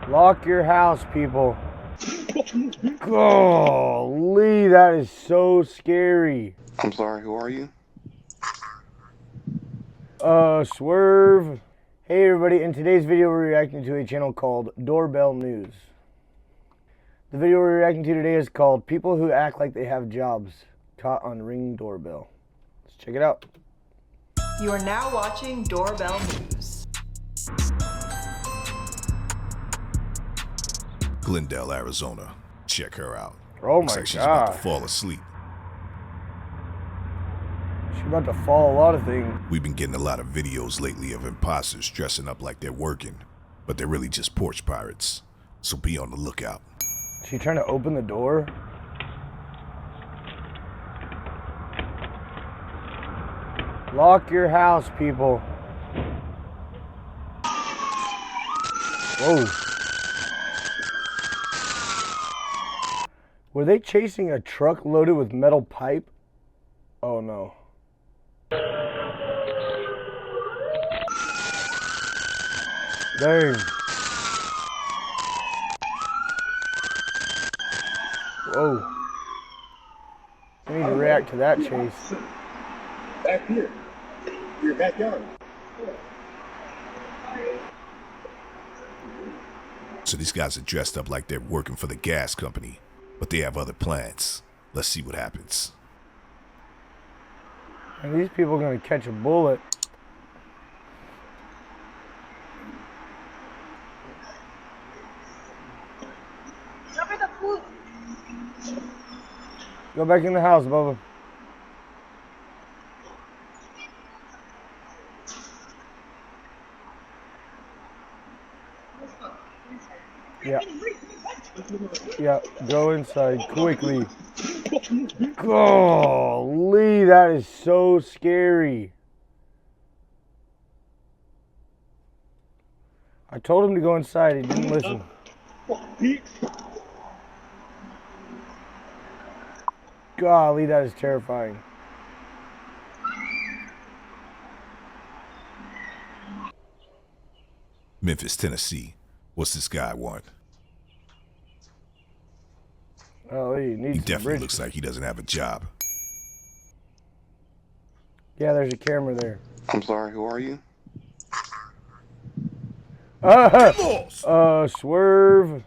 Lock your house, people. Golly, that is so scary. I'm sorry, who are you? Swerve. Hey everybody, in today's video we're reacting to a channel called Doorbell News. The video we're reacting to today is called People Who Act Like They Have Jobs Caught on Ring Doorbell. Let's check it out. You are now watching Doorbell News. Glendale, Arizona. Check her out. Oh Looks my like she's about to God. fall asleep. She's about to fall a lot of things. We've been getting a lot of videos lately of imposters dressing up like they're working, but they're really just porch pirates. So be on the lookout. She trying to open the door? Lock your house, people. Whoa. Were they chasing a truck loaded with metal pipe? Oh no. Dang. Whoa. I need to react to that chase. Back here. Your backyard. So these guys are dressed up like they're working for the gas company, but they have other plans. Let's see what happens. And these people are gonna catch a bullet. Go back in the house, Bubba. Yeah. Yeah, go inside quickly. Golly, that is so scary. I told him to go inside, he didn't listen. Golly, that is terrifying. Memphis, Tennessee. What's this guy want? Oh, he He needs some definitely bridge. looks like he doesn't have a job. Yeah, there's a camera there. I'm sorry, who are you? Swerve.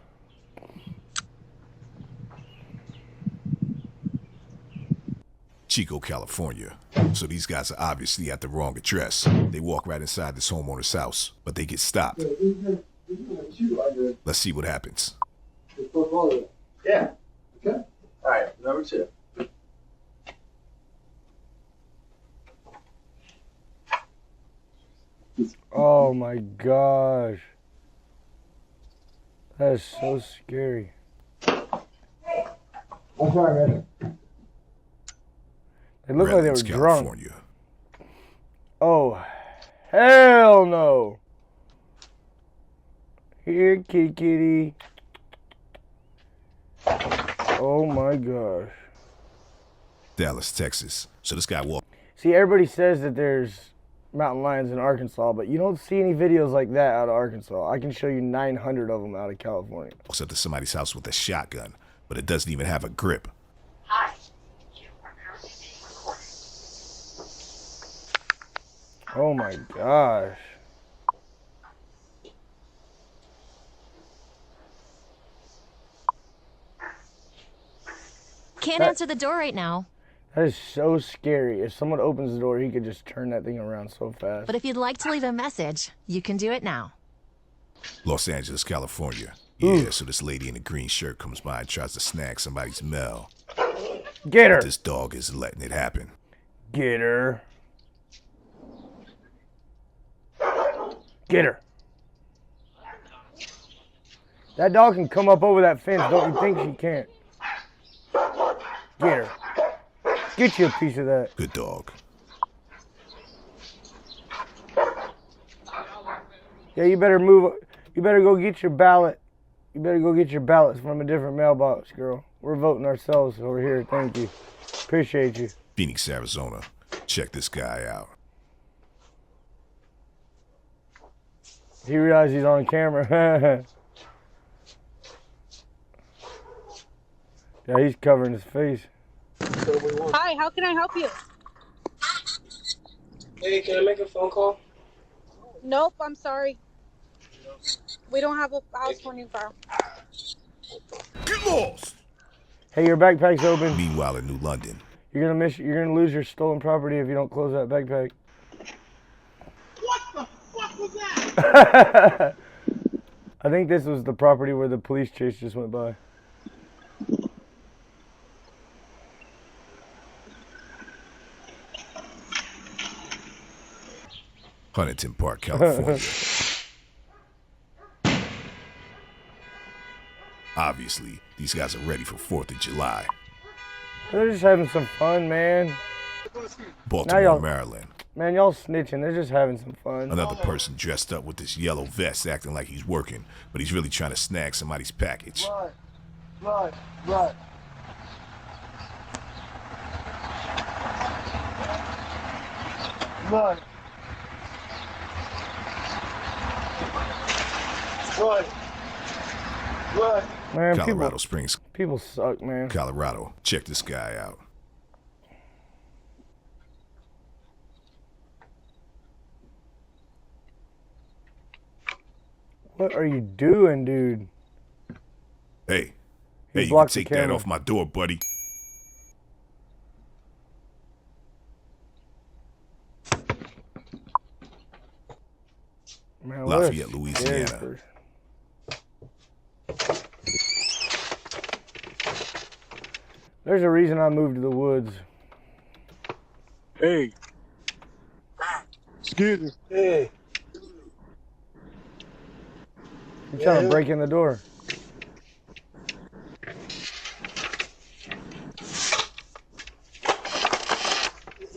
Chico, California. So these guys are obviously at the wrong address. They walk right inside this homeowner's house, but they get stopped. Let's see what happens. Yeah. Okay. All right. Number 2. Oh my gosh. That is so scary. I'm sorry, man. They look like they were Redlands, drunk. California. Oh, hell no. Here, kitty kitty. Oh my gosh. Dallas, Texas. So this guy walked See, everybody says that there's mountain lions in Arkansas, but you don't see any videos like that out of Arkansas. I can show you 900 of them out of California. up to somebody's house with a shotgun, but it doesn't even have a grip. Oh my gosh. Can't answer the door right now. That is so scary. If someone opens the door, he could just turn that thing around so fast. But if you'd like to leave a message, you can do it now. Los Angeles, California. Yeah, so this lady in a green shirt comes by and tries to snag somebody's mail. Get her. This dog is letting it happen. Get her. Get her. That dog can come up over that fence. Don't you think she can't? Get her. Get you a piece of that. Good dog. Yeah, you better move. You better go get your ballot. You better go get your ballots from a different mailbox, girl. We're voting ourselves over here. Thank you. Appreciate you. Phoenix, Arizona. Check this guy out. He realized he's on camera. Yeah, he's covering his face. Hi, how can I help you? Hey, can I make a phone call? Nope, I'm sorry. We don't have a house phone file. Get lost! Hey, your backpack's open. Meanwhile, in New London, You're gonna lose your stolen property if you don't close that backpack. What the fuck was that? I think this was the property where the police chase just went by. Huntington Park, California. Obviously, these guys are ready for 4th of July. They're just having some fun, man. Baltimore, Maryland. Man, y'all snitching. They're just having some fun. Another person dressed up with this yellow vest acting like he's working, but he's really trying to snag somebody's package. Right. Man, Colorado Springs, people suck, man. Colorado. Check this guy out. What are you doing, dude? Hey, He you can blocked the take that camera. off my door, buddy. Man, what a Lafayette, scary Louisiana. person. There's a reason I moved to the woods. Hey. Excuse me. Hey. You're trying to break in the door.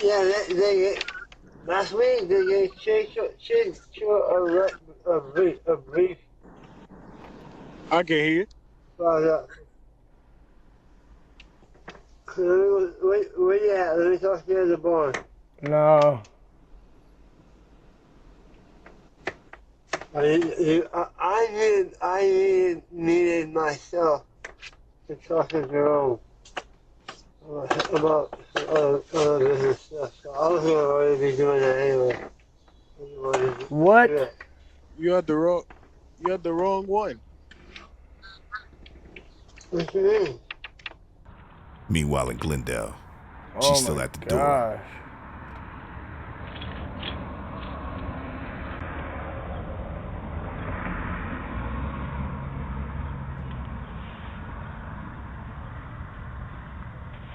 Yeah, they last week they changed a brief. I can hear. Where you at? Let me talk to you at the barn. No. I needed myself to talk to Jerome about business stuff. So I was gonna already be doing that anyway. What? Yeah. You had the wrong one. What you mean? Meanwhile, in Glendale, Oh she's still my at the door. gosh.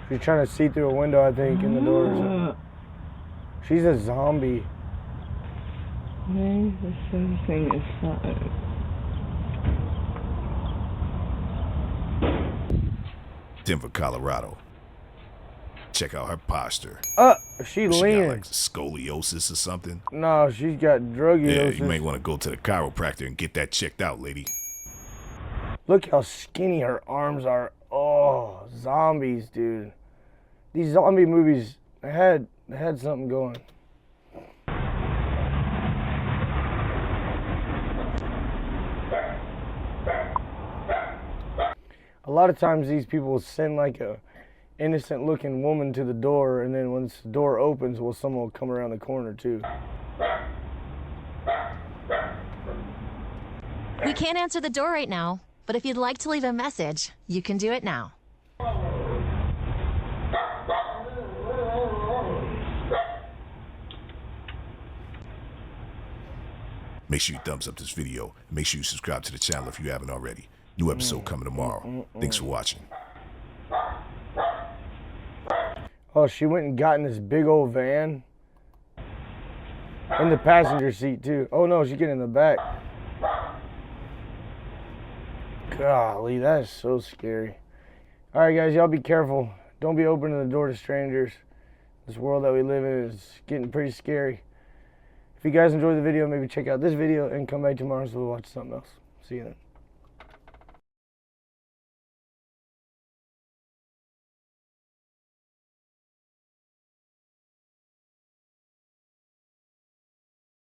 She's trying to see through a window, I think, in the door or something. She's a zombie. Maybe the thing is fine. Denver, Colorado. Check out her posture. She She got leaning. like scoliosis or something. No, she's got Yeah, drugiosis. you may want to go to the chiropractor and get that checked out, lady. Look how skinny her arms are. Oh, zombies, dude. These zombie movies, they had something going. A lot of times these people will send like a innocent looking woman to the door, and then once the door opens, well, someone will come around the corner too. We can't answer the door right now, but if you'd like to leave a message, you can do it now. Make sure you thumbs up this video. And make sure you subscribe to the channel if you haven't already. New episode coming tomorrow. Thanks for watching. Oh, she went and got in this big old van. In the passenger seat too. Oh no, she's getting in the back. Golly, that is so scary. Alright guys, y'all be careful. Don't be opening the door to strangers. This world that we live in is getting pretty scary. If you guys enjoyed the video, maybe check out this video and come back tomorrow so we'll watch something else. See you then.